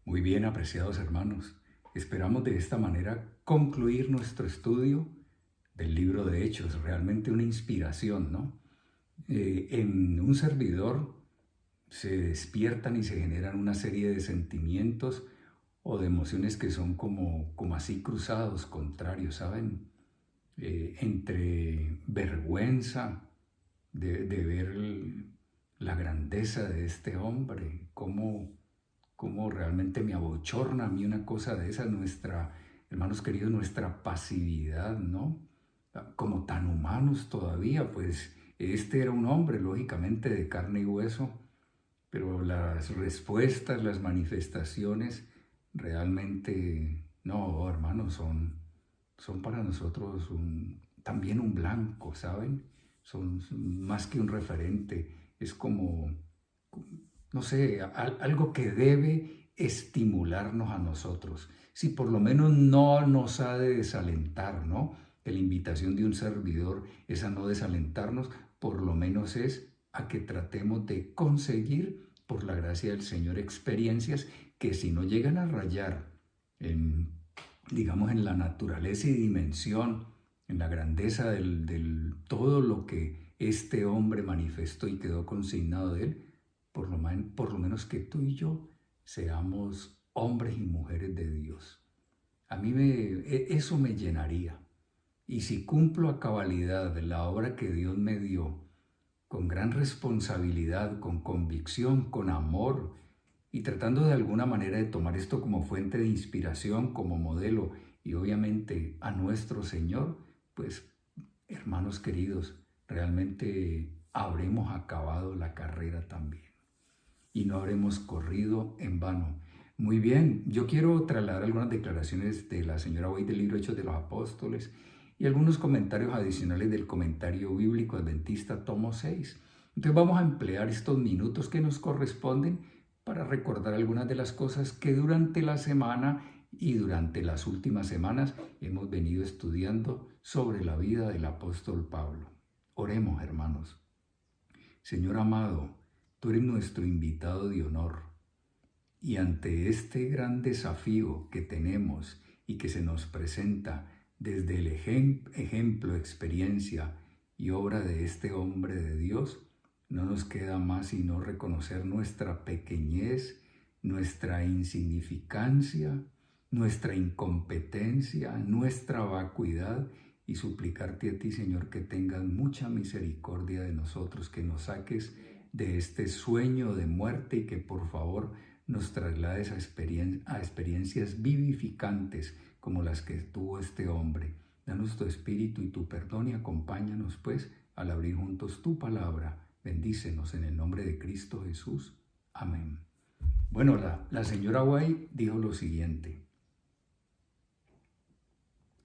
Muy bien, apreciados hermanos. Esperamos de esta manera concluir nuestro estudio del libro de Hechos. Realmente una inspiración, ¿no? En un servidor se despiertan y se generan una serie de sentimientos o de emociones que son como así cruzados, contrarios, ¿saben? Entre vergüenza de ver la grandeza de este hombre, cómo realmente me abochorna a mí una cosa de esa, hermanos queridos, nuestra pasividad, ¿no? Como tan humanos todavía, pues este era un hombre, lógicamente, de carne y hueso, pero las respuestas, las manifestaciones, realmente, no, hermanos, son para nosotros también un blanco, ¿saben? Son más que un referente, es como, no sé, algo que debe estimularnos a nosotros. Si por lo menos no nos ha de desalentar, ¿no? Que la invitación de un servidor es a no desalentarnos, por lo menos es a que tratemos de conseguir, por la gracia del Señor, experiencias que si no llegan a rayar en, digamos, en la naturaleza y dimensión, en la grandeza del todo lo que este hombre manifestó y quedó consignado de él, por lo menos que tú y yo seamos hombres y mujeres de Dios. A mí eso me llenaría. Y si cumplo a cabalidad la obra que Dios me dio, con gran responsabilidad, con convicción, con amor, y tratando de alguna manera de tomar esto como fuente de inspiración, como modelo, y obviamente a nuestro Señor, pues hermanos queridos, realmente habremos acabado la carrera también y no habremos corrido en vano. Muy bien, yo quiero trasladar algunas declaraciones de la señora White del libro Hechos de los Apóstoles y algunos comentarios adicionales del comentario bíblico adventista tomo 6. Entonces vamos a emplear estos minutos que nos corresponden para recordar algunas de las cosas que durante la semana y durante las últimas semanas hemos venido estudiando sobre la vida del apóstol Pablo. Oremos, hermanos. Señor amado, tú eres nuestro invitado de honor y ante este gran desafío que tenemos y que se nos presenta desde el ejemplo, experiencia y obra de este hombre de Dios, no nos queda más sino reconocer nuestra pequeñez, nuestra insignificancia, nuestra incompetencia, nuestra vacuidad y suplicarte a ti, Señor, que tengas mucha misericordia de nosotros, que nos saques de este sueño de muerte y que por favor nos traslades a experiencias vivificantes como las que tuvo este hombre. Danos tu espíritu y tu perdón y acompáñanos pues al abrir juntos tu palabra. Bendícenos en el nombre de Cristo Jesús. Amén. Bueno, la señora White dijo lo siguiente.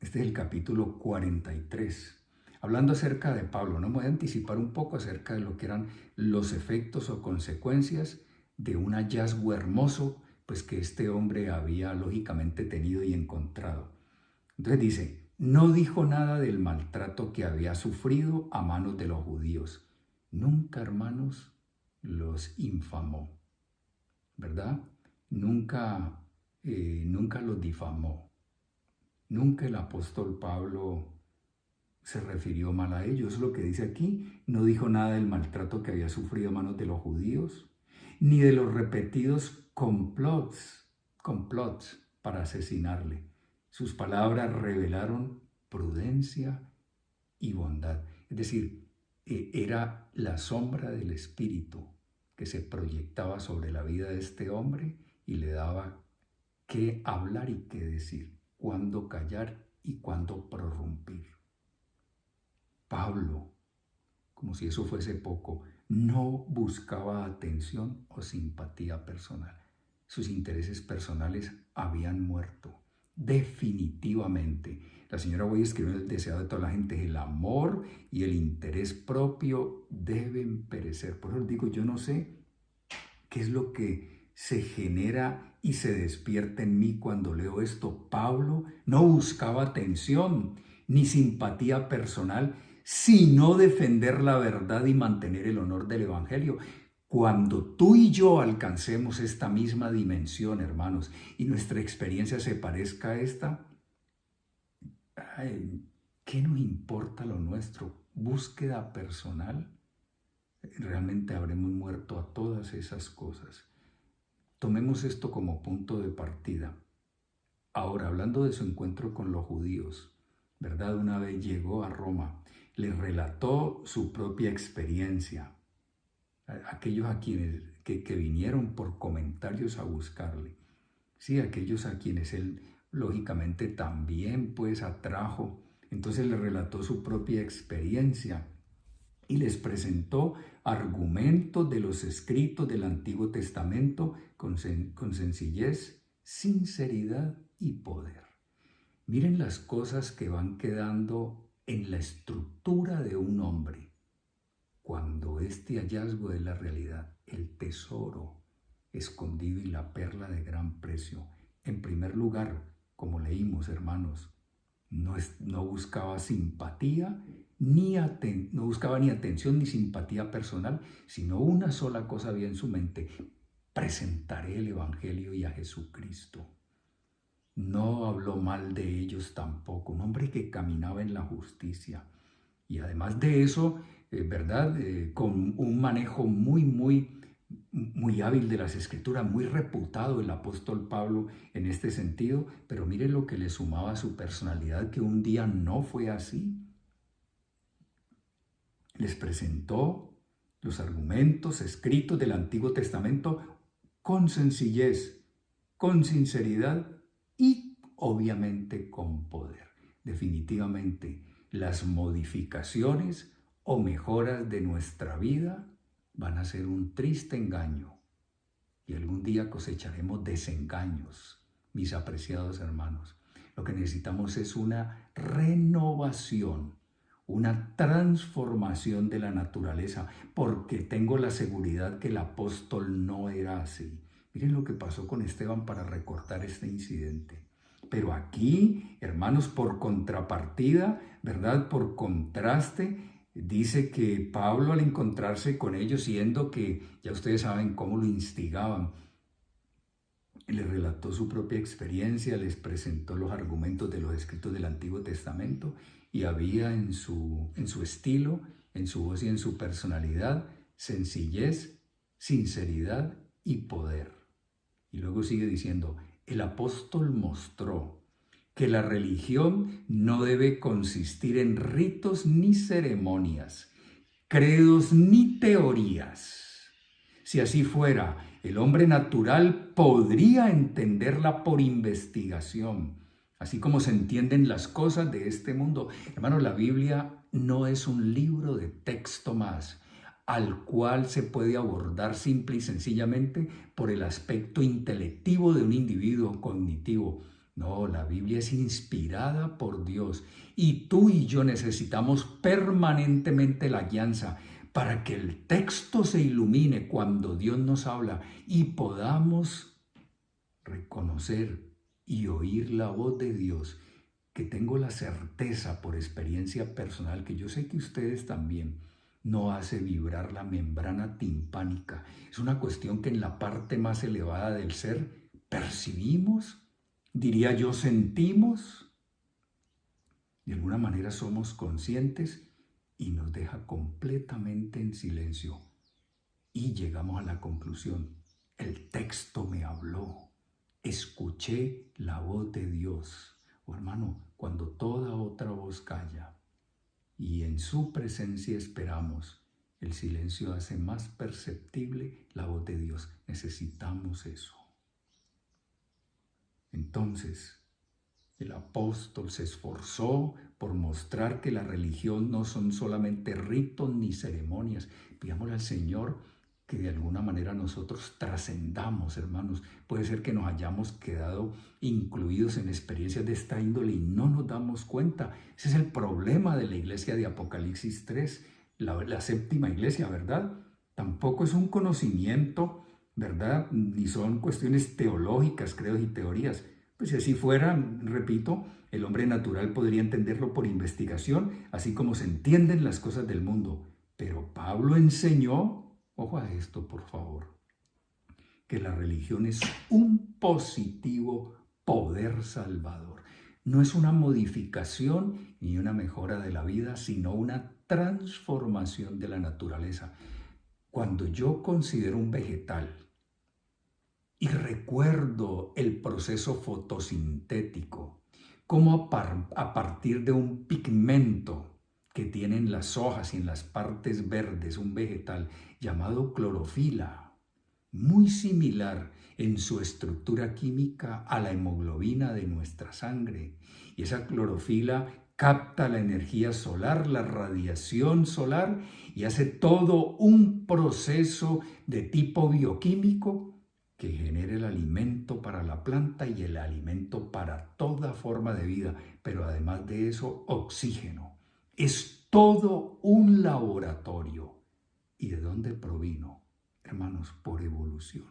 Este es el capítulo 43. Hablando acerca de Pablo, no me voy a anticipar un poco acerca de lo que eran los efectos o consecuencias de un hallazgo hermoso, pues que este hombre había lógicamente tenido y encontrado. Entonces dice, no dijo nada del maltrato que había sufrido a manos de los judíos. Nunca, hermanos, los infamó, ¿verdad? Nunca los difamó. Nunca el apóstol Pablo se refirió mal a ellos. Es lo que dice aquí. No dijo nada del maltrato que había sufrido a manos de los judíos, ni de los repetidos complots para asesinarle. Sus palabras revelaron prudencia y bondad. Es decir, era la sombra del Espíritu que se proyectaba sobre la vida de este hombre y le daba qué hablar y qué decir, cuándo callar y cuándo prorrumpir. Pablo, como si eso fuese poco, no buscaba atención o simpatía personal. Sus intereses personales habían muerto, definitivamente. La señora Boy escribió en el deseado de toda la gente, el amor y el interés propio deben perecer. Por eso les digo, yo no sé qué es lo que se genera y se despierta en mí cuando leo esto. Pablo no buscaba atención ni simpatía personal, sino defender la verdad y mantener el honor del Evangelio. Cuando tú y yo alcancemos esta misma dimensión, hermanos, y nuestra experiencia se parezca a esta, ay, ¿qué nos importa lo nuestro? Búsqueda personal. Realmente habremos muerto a todas esas cosas. Tomemos esto como punto de partida. Ahora, hablando de su encuentro con los judíos, ¿verdad? Una vez llegó a Roma, les relató su propia experiencia. Aquellos a quienes que vinieron por comentarios a buscarle. Sí, aquellos a quienes él lógicamente también pues atrajo. Entonces les relató su propia experiencia y les presentó argumentos de los escritos del Antiguo Testamento con sencillez, sinceridad y poder. Miren las cosas que van quedando en la estructura de un hombre. Cuando este hallazgo es la realidad, el tesoro escondido y la perla de gran precio. En primer lugar, como leímos, hermanos, no buscaba simpatía, no buscaba ni atención ni simpatía personal, sino una sola cosa había en su mente: presentaré el Evangelio y a Jesucristo. No habló mal de ellos tampoco, un hombre que caminaba en la justicia. Y además de eso, ¿verdad? Con un manejo muy hábil de las Escrituras, muy reputado el apóstol Pablo en este sentido, pero mire lo que le sumaba a su personalidad, que un día no fue así. Les presentó los argumentos escritos del Antiguo Testamento con sencillez, con sinceridad y obviamente con poder. Definitivamente, las modificaciones o mejoras de nuestra vida van a ser un triste engaño y algún día cosecharemos desengaños, mis apreciados hermanos. Lo que necesitamos es una renovación, una transformación de la naturaleza, porque tengo la seguridad que el apóstol no era así. Miren lo que pasó con Esteban para recortar este incidente. Pero aquí, hermanos, por contrapartida, ¿verdad? Por contraste, dice que Pablo, al encontrarse con ellos, siendo que ya ustedes saben cómo lo instigaban, les relató su propia experiencia, les presentó los argumentos de los escritos del Antiguo Testamento y había en su estilo, en su voz y en su personalidad, sencillez, sinceridad y poder. Y luego sigue diciendo: el apóstol mostró que la religión no debe consistir en ritos ni ceremonias, credos ni teorías. Si así fuera, el hombre natural podría entenderla por investigación, así como se entienden las cosas de este mundo. Hermanos, la Biblia no es un libro de texto más, al cual se puede abordar simple y sencillamente por el aspecto intelectivo de un individuo cognitivo. No, la Biblia es inspirada por Dios y tú y yo necesitamos permanentemente la guianza para que el texto se ilumine cuando Dios nos habla y podamos reconocer y oír la voz de Dios, que tengo la certeza por experiencia personal, que yo sé que ustedes también, no hace vibrar la membrana timpánica. Es una cuestión que en la parte más elevada del ser percibimos, diría yo, sentimos, de alguna manera somos conscientes y nos deja completamente en silencio. Y llegamos a la conclusión: el texto me habló, escuché la voz de Dios. Oh, hermano, cuando toda otra voz calla y en su presencia esperamos, el silencio hace más perceptible la voz de Dios. Necesitamos eso. Entonces, el apóstol se esforzó por mostrar que la religión no son solamente ritos ni ceremonias. Pidámosle al Señor que de alguna manera nosotros trascendamos, hermanos. Puede ser que nos hayamos quedado incluidos en experiencias de esta índole y no nos damos cuenta. Ese es el problema de la iglesia de Apocalipsis 3, la séptima iglesia, ¿verdad? Tampoco es un conocimiento, ¿verdad? Ni son cuestiones teológicas, credos y teorías. Pues si así fuera, repito, el hombre natural podría entenderlo por investigación, así como se entienden las cosas del mundo. Pero Pablo enseñó Ojo a esto, por favor, que la religión es un positivo poder salvador. No es una modificación ni una mejora de la vida, sino una transformación de la naturaleza. Cuando yo considero un vegetal y recuerdo el proceso fotosintético, cómo a partir de un pigmento que tienen las hojas y en las partes verdes, un vegetal llamado clorofila, muy similar en su estructura química a la hemoglobina de nuestra sangre. Y esa clorofila capta la energía solar, la radiación solar, y hace todo un proceso de tipo bioquímico que genera el alimento para la planta y el alimento para toda forma de vida, pero además de eso, oxígeno. Es todo un laboratorio. ¿Y de dónde provino? Hermanos, por evolución.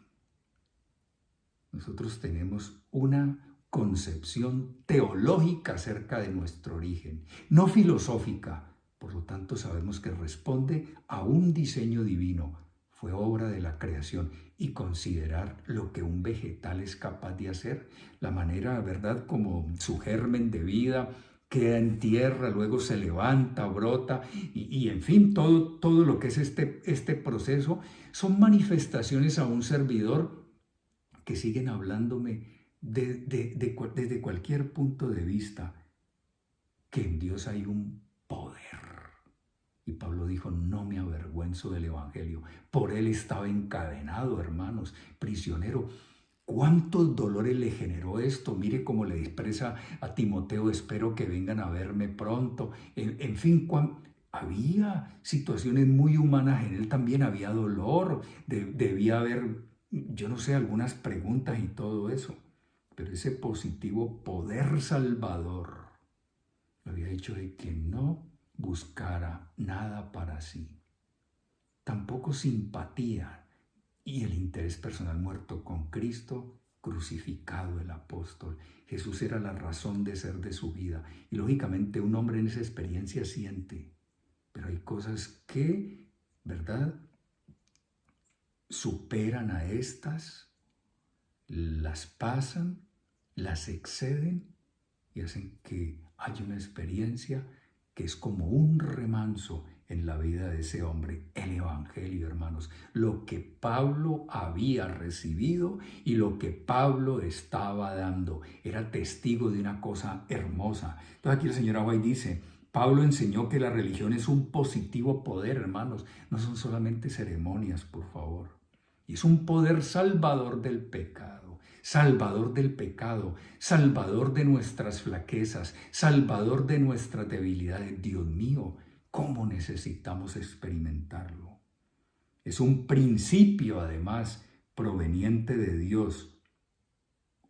Nosotros tenemos una concepción teológica acerca de nuestro origen, no filosófica. Por lo tanto, sabemos que responde a un diseño divino. Fue obra de la creación, y considerar lo que un vegetal es capaz de hacer, la manera, ¿verdad?, como su germen de vida queda en tierra, luego se levanta, brota, y en fin, todo lo que es este proceso son manifestaciones a un servidor que siguen hablándome desde cualquier punto de vista que en Dios hay un poder. Y Pablo dijo, no me avergüenzo del Evangelio. Por él estaba encadenado, hermanos, prisionero. ¿Cuántos dolores le generó esto? Mire cómo le expresa a Timoteo, espero que vengan a verme pronto. En fin, había situaciones muy humanas en él también, había dolor, debía haber, yo no sé, algunas preguntas y todo eso. Pero ese positivo poder salvador lo había hecho de que no buscara nada para sí, tampoco simpatía y el interés personal, muerto con Cristo, crucificado el apóstol. Jesús era la razón de ser de su vida, y lógicamente un hombre en esa experiencia siente, pero hay cosas que, ¿verdad?, superan a estas, las pasan, las exceden y hacen que haya una experiencia que es como un remanso en la vida de ese hombre, el Evangelio, hermanos, lo que Pablo había recibido y lo que Pablo estaba dando, era testigo de una cosa hermosa. Entonces aquí el señor Aguay dice, Pablo enseñó que la religión es un positivo poder, hermanos, no son solamente ceremonias, por favor, y es un poder salvador del pecado. Salvador del pecado, salvador de nuestras flaquezas, salvador de nuestras debilidades. Dios mío, ¿cómo necesitamos experimentarlo? Es un principio, además, proveniente de Dios,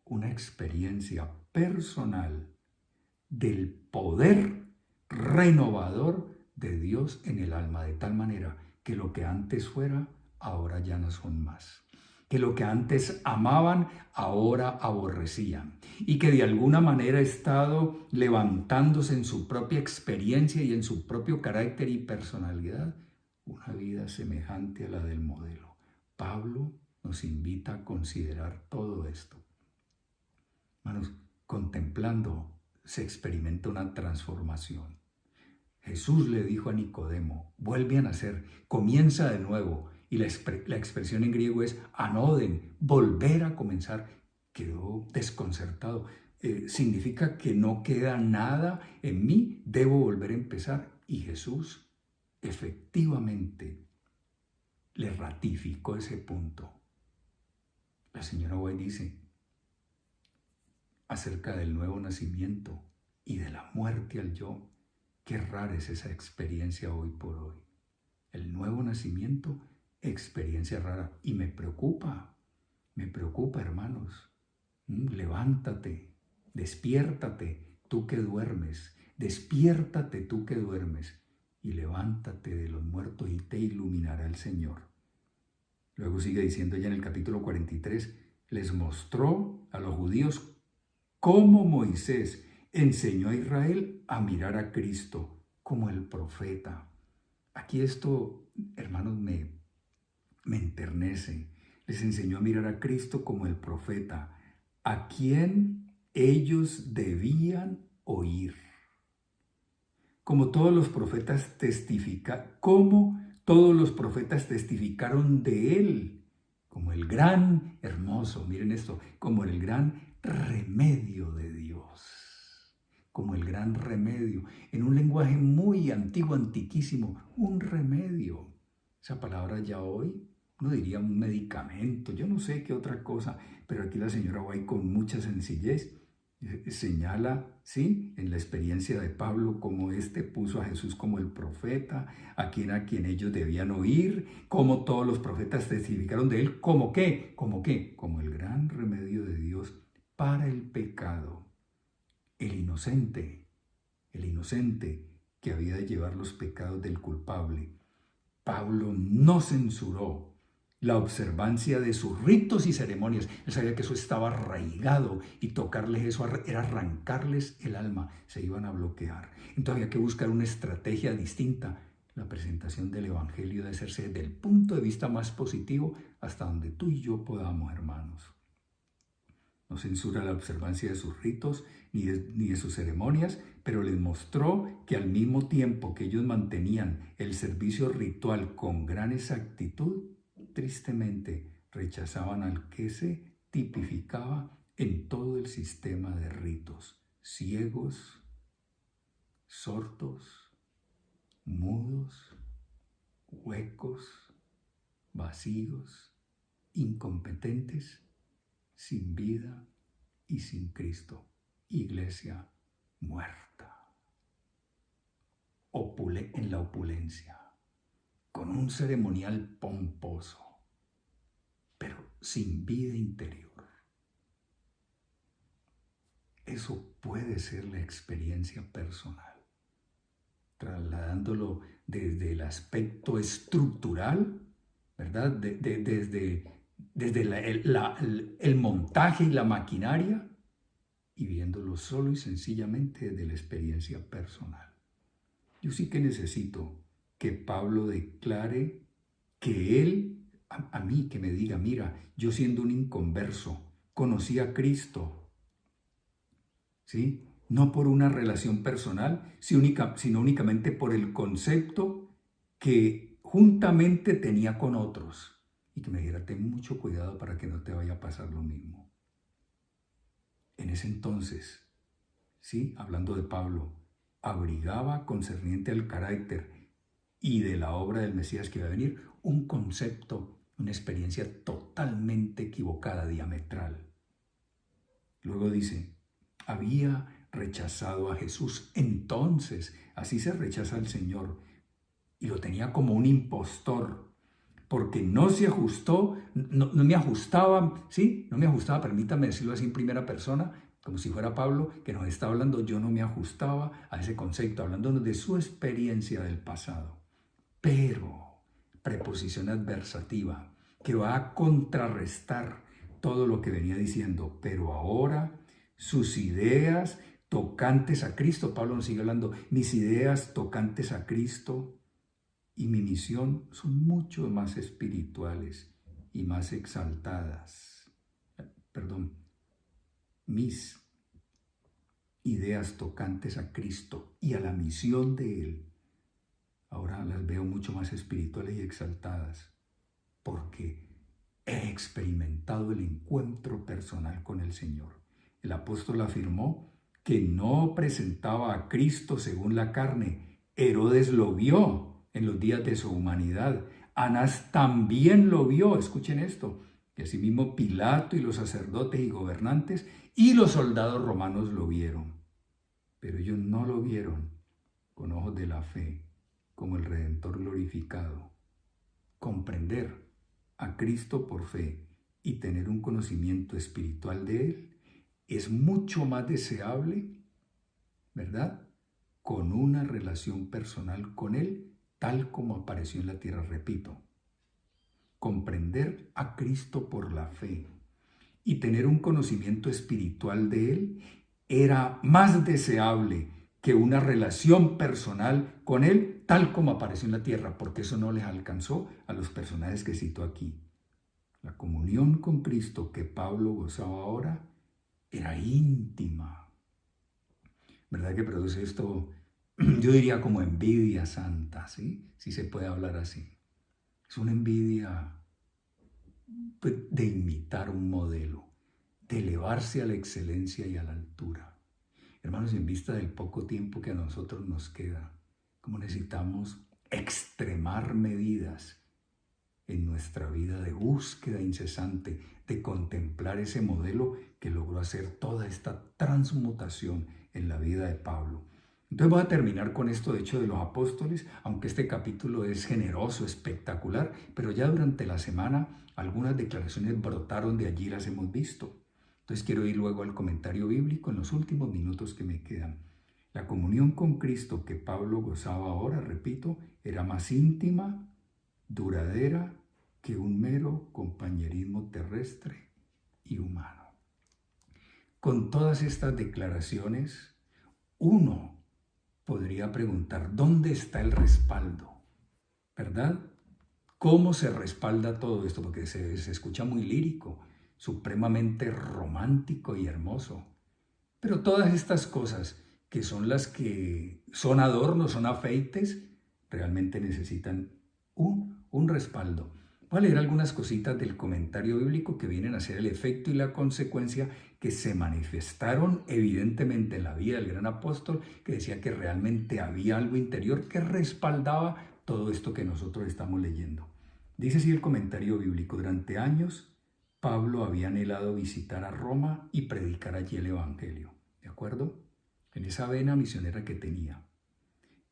una experiencia personal del poder renovador de Dios en el alma, de tal manera que lo que antes fuera, ahora ya no son más. Que lo que antes amaban, ahora aborrecían, y que de alguna manera ha estado levantándose en su propia experiencia y en su propio carácter y personalidad, una vida semejante a la del modelo. Pablo nos invita a considerar todo esto. Hermanos, contemplando se experimenta una transformación. Jesús le dijo a Nicodemo, vuelve a nacer, comienza de nuevo. Y la expresión en griego es anoden, volver a comenzar. Quedó desconcertado. Significa que no queda nada en mí, debo volver a empezar. Y Jesús efectivamente le ratificó ese punto. La señora White dice acerca del nuevo nacimiento y de la muerte al yo. Qué rara es esa experiencia hoy por hoy. El nuevo nacimiento, experiencia rara. Y me preocupa, hermanos. Levántate, despiértate, tú que duermes. Despiértate, tú que duermes. Y levántate de los muertos y te iluminará el Señor. Luego sigue diciendo ya en el capítulo 43, les mostró a los judíos cómo Moisés enseñó a Israel a mirar a Cristo como el profeta. Aquí esto, hermanos, me enternece. Les enseñó a mirar a Cristo como el profeta, a quien ellos debían oír. Como todos los profetas testificaron de él, como el gran, hermoso, miren esto, como el gran remedio de Dios, como el gran remedio, en un lenguaje muy antiguo, antiquísimo, un remedio. Esa palabra ya hoy no diría un medicamento, yo no sé qué otra cosa, pero aquí la señora White con mucha sencillez señala, ¿sí?, en la experiencia de Pablo, cómo puso a Jesús como el profeta, a quien ellos debían oír, cómo todos los profetas testificaron de él, ¿cómo qué? Como el gran remedio de Dios para el pecado. El inocente que había de llevar los pecados del culpable. Pablo no censuró la observancia de sus ritos y ceremonias. Él sabía que eso estaba arraigado y tocarles eso era arrancarles el alma, se iban a bloquear. Entonces había que buscar una estrategia distinta. La presentación del Evangelio debe hacerse desde el punto de vista más positivo hasta donde tú y yo podamos, hermanos. No censura la observancia de sus ritos ni de sus ceremonias, pero les mostró que al mismo tiempo que ellos mantenían el servicio ritual con gran exactitud, tristemente rechazaban al que se tipificaba en todo el sistema de ritos: ciegos, sordos, mudos, huecos, vacíos, incompetentes, sin vida y sin Cristo. Iglesia muerta, en la opulencia, con un ceremonial pomposo, pero sin vida interior. Eso puede ser la experiencia personal, trasladándolo desde el aspecto estructural, ¿verdad? Desde el montaje y la maquinaria, y viéndolo solo y sencillamente desde la experiencia personal. Yo sí que necesito que Pablo declare que él, a mí, que me diga, mira, yo siendo un inconverso, conocí a Cristo, ¿sí? No por una relación personal, sino únicamente por el concepto que juntamente tenía con otros. Y que me dijera, ten mucho cuidado para que no te vaya a pasar lo mismo. En ese entonces, ¿sí?, hablando de Pablo, abrigaba, concerniente al carácter y de la obra del Mesías que iba a venir, un concepto, una experiencia totalmente equivocada, diametral. Luego dice, había rechazado a Jesús. Entonces, así se rechaza al Señor, y lo tenía como un impostor, porque no se ajustó, no me ajustaba, ¿sí? No me ajustaba, permítame decirlo así en primera persona, como si fuera Pablo, que nos está hablando, yo no me ajustaba a ese concepto, hablándonos de su experiencia del pasado. Pero, preposición adversativa, que va a contrarrestar todo lo que venía diciendo, pero ahora sus ideas tocantes a Cristo, Pablo nos sigue hablando, mis ideas tocantes a Cristo y mi misión son mucho más espirituales y más exaltadas. Mis ideas tocantes a Cristo y a la misión de Él, ahora las veo mucho más espirituales y exaltadas, porque he experimentado el encuentro personal con el Señor. El apóstol afirmó que no presentaba a Cristo según la carne. Herodes lo vio en los días de su humanidad. Anás también lo vio, escuchen esto, que asimismo Pilato y los sacerdotes y gobernantes y los soldados romanos lo vieron. Pero ellos no lo vieron con ojos de la fe, como el Redentor glorificado. Comprender a Cristo por fe y tener un conocimiento espiritual de Él es mucho más deseable, ¿verdad?, con una relación personal con Él, tal como apareció en la tierra, repito. Comprender a Cristo por la fe y tener un conocimiento espiritual de Él era más deseable que una relación personal con Él, tal como apareció en la tierra, porque eso no les alcanzó a los personajes que cito aquí. La comunión con Cristo que Pablo gozaba ahora era íntima. ¿Verdad que produce esto? Yo diría como envidia santa, ¿sí? Si se puede hablar así. Es una envidia pues, de imitar un modelo, de elevarse a la excelencia y a la altura. Hermanos, en vista del poco tiempo que a nosotros nos queda, como necesitamos extremar medidas en nuestra vida de búsqueda incesante, de contemplar ese modelo que logró hacer toda esta transmutación en la vida de Pablo. Entonces voy a terminar con esto de Hechos de los Apóstoles, aunque este capítulo es generoso, espectacular, pero ya durante la semana algunas declaraciones brotaron de allí, las hemos visto. Entonces quiero ir luego al comentario bíblico en los últimos minutos que me quedan. La comunión con Cristo que Pablo gozaba ahora, repito, era más íntima, duradera que un mero compañerismo terrestre y humano. Con todas estas declaraciones, uno podría preguntar, ¿dónde está el respaldo? ¿Verdad? ¿Cómo se respalda todo esto? Porque se escucha muy lírico, supremamente romántico y hermoso. Pero todas estas cosas, que son las que son adornos, son afeites, realmente necesitan un respaldo. Voy a leer algunas cositas del comentario bíblico que vienen a ser el efecto y la consecuencia que se manifestaron evidentemente en la vida del gran apóstol, que decía que realmente había algo interior que respaldaba todo esto que nosotros estamos leyendo. Dice así el comentario bíblico: durante años Pablo había anhelado visitar a Roma y predicar allí el Evangelio. ¿De acuerdo? En esa vena misionera que tenía.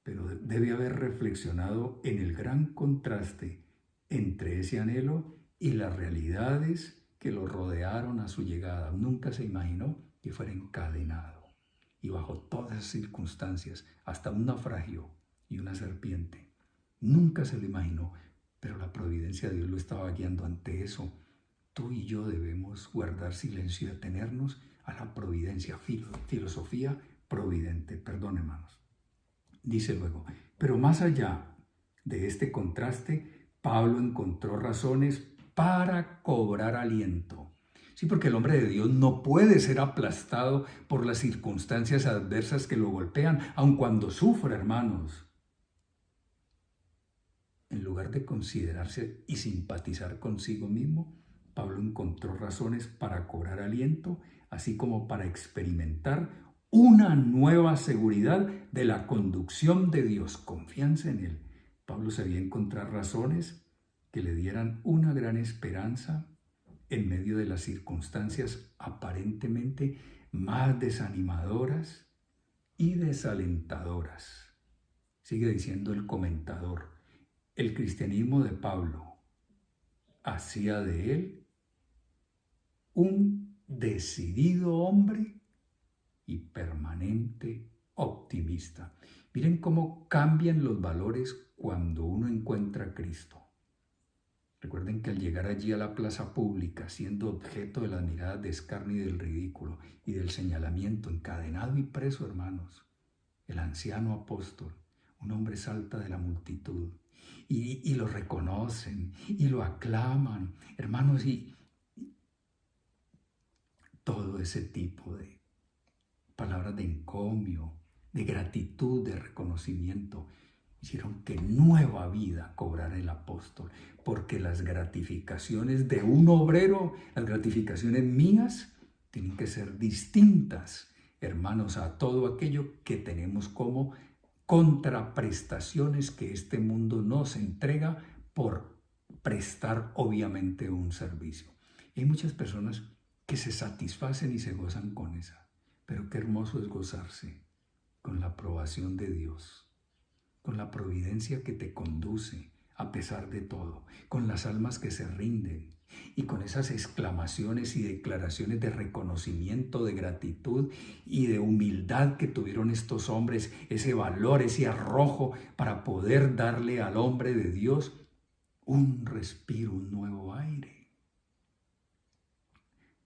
Pero debe haber reflexionado en el gran contraste entre ese anhelo y las realidades que lo rodearon a su llegada. Nunca se imaginó que fuera encadenado y bajo todas esas circunstancias, hasta un naufragio y una serpiente. Nunca se lo imaginó, pero la providencia de Dios lo estaba guiando ante eso. Tú y yo debemos guardar silencio y atenernos a la providencia, filosofía providente. Perdón, hermanos. Dice luego, pero más allá de este contraste, Pablo encontró razones para cobrar aliento. Sí, porque el hombre de Dios no puede ser aplastado por las circunstancias adversas que lo golpean, aun cuando sufra, hermanos. En lugar de considerarse y simpatizar consigo mismo, Pablo encontró razones para cobrar aliento, así como para experimentar una nueva seguridad de la conducción de Dios, confianza en Él. Pablo sabía encontrar razones que le dieran una gran esperanza en medio de las circunstancias aparentemente más desanimadoras y desalentadoras. Sigue diciendo el comentador. El cristianismo de Pablo hacía de él un decidido hombre y permanente optimista. Miren cómo cambian los valores cuando uno encuentra a Cristo. Recuerden que al llegar allí a la plaza pública, siendo objeto de las miradas de escarnio y del ridículo y del señalamiento, encadenado y preso, hermanos, el anciano apóstol, un hombre salta de la multitud y lo reconocen y lo aclaman, hermanos, y todo ese tipo de palabras de encomio, de gratitud, de reconocimiento, hicieron que nueva vida cobrara el apóstol, porque las gratificaciones de un obrero, las gratificaciones mías, tienen que ser distintas, hermanos, a todo aquello que tenemos como contraprestaciones que este mundo nos entrega por prestar obviamente un servicio. Y hay muchas personas que se satisfacen y se gozan con esa, pero qué hermoso es gozarse con la aprobación de Dios, con la providencia que te conduce a pesar de todo, con las almas que se rinden y con esas exclamaciones y declaraciones de reconocimiento, de gratitud y de humildad que tuvieron estos hombres, ese valor, ese arrojo para poder darle al hombre de Dios un respiro, un nuevo aire.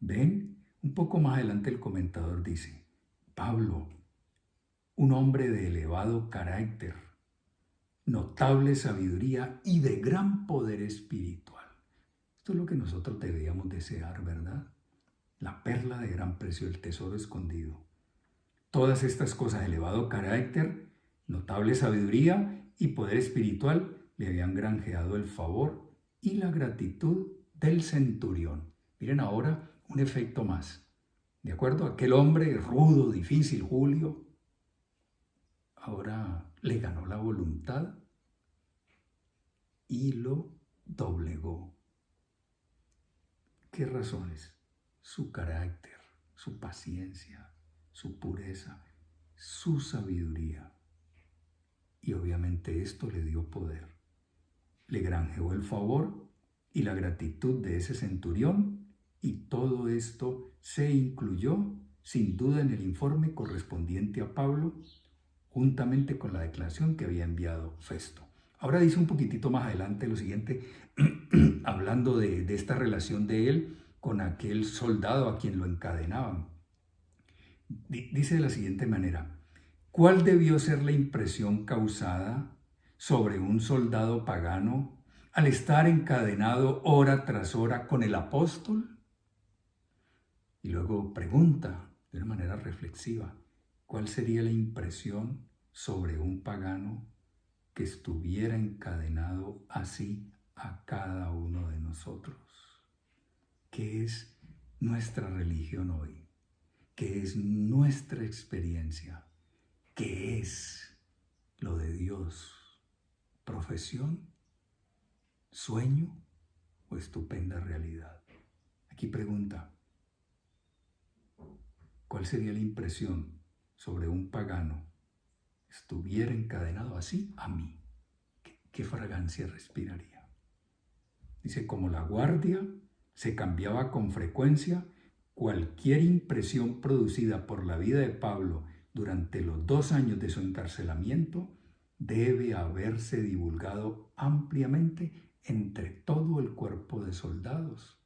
¿Ven? Un poco más adelante el comentador dice, Pablo, un hombre de elevado carácter, notable sabiduría y de gran poder espiritual. Esto es lo que nosotros deberíamos desear, ¿verdad? La perla de gran precio, el tesoro escondido. Todas estas cosas, elevado carácter, notable sabiduría y poder espiritual, le habían granjeado el favor y la gratitud del centurión. Miren ahora un efecto más. ¿De acuerdo? Aquel hombre rudo, difícil, Julio, ahora le ganó la voluntad y lo doblegó. ¿Qué razones? Su carácter, su paciencia, su pureza, su sabiduría. Y obviamente esto le dio poder. Le granjeó el favor y la gratitud de ese centurión, y todo esto se incluyó sin duda en el informe correspondiente a Pablo, juntamente con la declaración que había enviado Festo. Ahora dice un poquitito más adelante lo siguiente, hablando de esta relación de él con aquel soldado a quien lo encadenaban. Dice de la siguiente manera: ¿cuál debió ser la impresión causada sobre un soldado pagano al estar encadenado hora tras hora con el apóstol? Y luego pregunta de una manera reflexiva, ¿cuál sería la impresión sobre un pagano que estuviera encadenado así a cada uno de nosotros? ¿Qué es nuestra religión hoy? ¿Qué es nuestra experiencia? ¿Qué es lo de Dios? ¿Profesión? ¿Sueño? ¿O estupenda realidad? Aquí pregunta, ¿cuál sería la impresión sobre un pagano estuviera encadenado así a mí? ¿Qué fragancia respiraría? Dice, como la guardia se cambiaba con frecuencia, cualquier impresión producida por la vida de Pablo durante los 2 años de su encarcelamiento debe haberse divulgado ampliamente entre todo el cuerpo de soldados.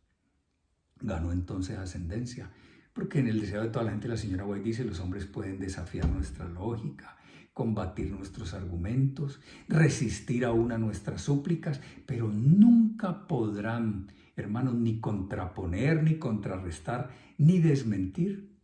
Ganó entonces ascendencia, porque en el deseo de toda la gente, la señora White dice, los hombres pueden desafiar nuestra lógica, combatir nuestros argumentos, resistir aún a nuestras súplicas, pero nunca podrán, hermanos, ni contraponer, ni contrarrestar, ni desmentir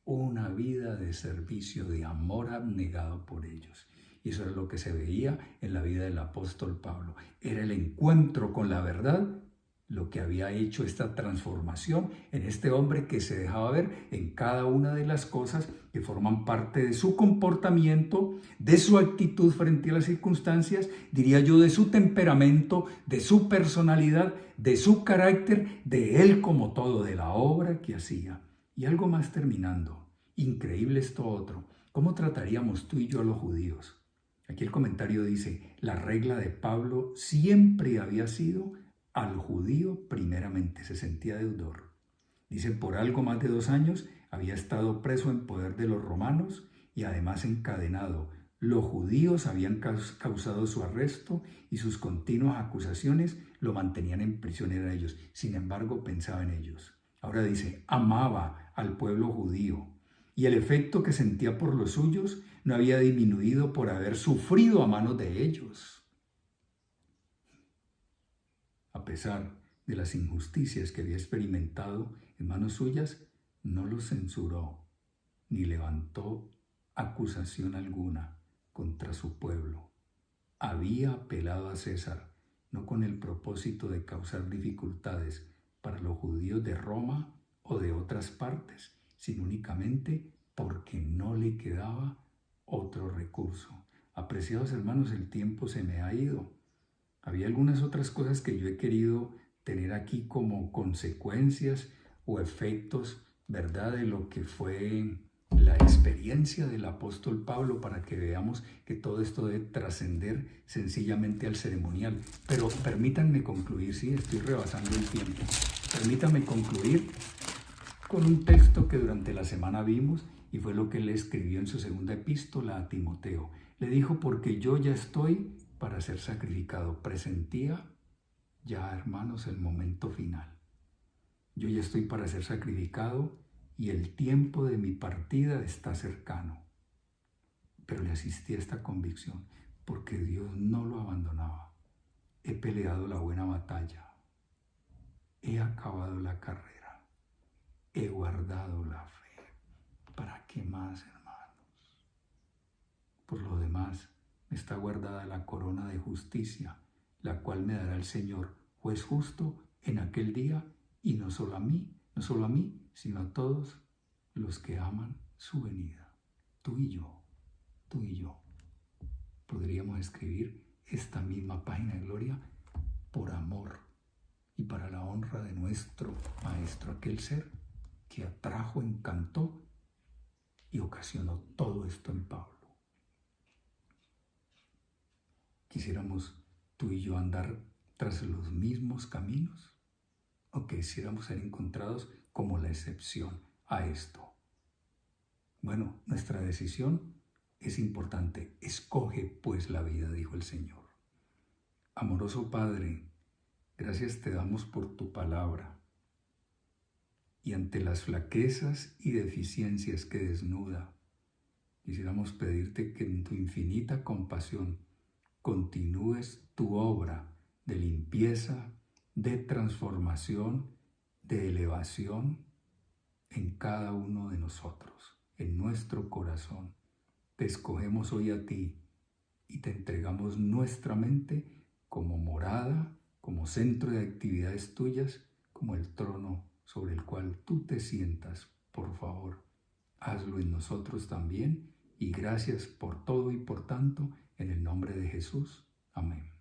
una vida de servicio, de amor abnegado por ellos. Y eso era lo que se veía en la vida del apóstol Pablo. Era el encuentro con la verdad lo que había hecho esta transformación en este hombre que se dejaba ver en cada una de las cosas que forman parte de su comportamiento, de su actitud frente a las circunstancias, diría yo, de su temperamento, de su personalidad, de su carácter, de él como todo, de la obra que hacía. Y algo más terminando, increíble esto otro, ¿cómo trataríamos tú y yo a los judíos? Aquí el comentario dice, la regla de Pablo siempre había sido al judío primeramente, se sentía deudor. Dice, por algo más de 2 años había estado preso en poder de los romanos y además encadenado. Los judíos habían causado su arresto y sus continuas acusaciones lo mantenían en prisionero a ellos. Sin embargo, pensaba en ellos. Ahora dice, amaba al pueblo judío y el efecto que sentía por los suyos no había disminuido por haber sufrido a manos de ellos. A pesar de las injusticias que había experimentado en manos suyas, no los censuró ni levantó acusación alguna contra su pueblo. Había apelado a César, no con el propósito de causar dificultades para los judíos de Roma o de otras partes, sino únicamente porque no le quedaba otro recurso. Apreciados hermanos, el tiempo se me ha ido. Había algunas otras cosas que yo he querido tener aquí como consecuencias o efectos, ¿verdad?, de lo que fue la experiencia del apóstol Pablo, para que veamos que todo esto debe trascender sencillamente al ceremonial. Pero permítanme concluir, sí, estoy rebasando el tiempo. Permítanme concluir con un texto que durante la semana vimos y fue lo que él escribió en su segunda epístola a Timoteo. Le dijo, porque yo ya estoy para ser sacrificado. Presentía ya, hermanos, el momento final. Yo ya estoy para ser sacrificado y el tiempo de mi partida está cercano. pero le asistí a esta convicción, porque Dios no lo abandonaba. He peleado la buena batalla, he acabado la carrera, he guardado la fe. ¿Para qué más, hermanos? Por lo demás, me está guardada la corona de justicia, la cual me dará el Señor, juez justo, en aquel día, y no solo a mí, sino a todos los que aman su venida. Tú y yo. Podríamos escribir esta misma página de gloria por amor y para la honra de nuestro Maestro, aquel ser que atrajo, encantó y ocasionó todo esto en Pablo. ¿Quisiéramos tú y yo andar tras los mismos caminos? ¿O quisiéramos ser encontrados como la excepción a esto? Bueno, nuestra decisión es importante. Escoge pues la vida, dijo el Señor. Amoroso Padre, gracias te damos por tu palabra. Y ante las flaquezas y deficiencias que desnuda, quisiéramos pedirte que en tu infinita compasión continúes tu obra de limpieza, de transformación, de elevación en cada uno de nosotros, en nuestro corazón. Te escogemos hoy a ti y te entregamos nuestra mente como morada, como centro de actividades tuyas, como el trono sobre el cual tú te sientas. Por favor, hazlo en nosotros también y gracias por todo y por tanto, en el nombre de Jesús. Amén.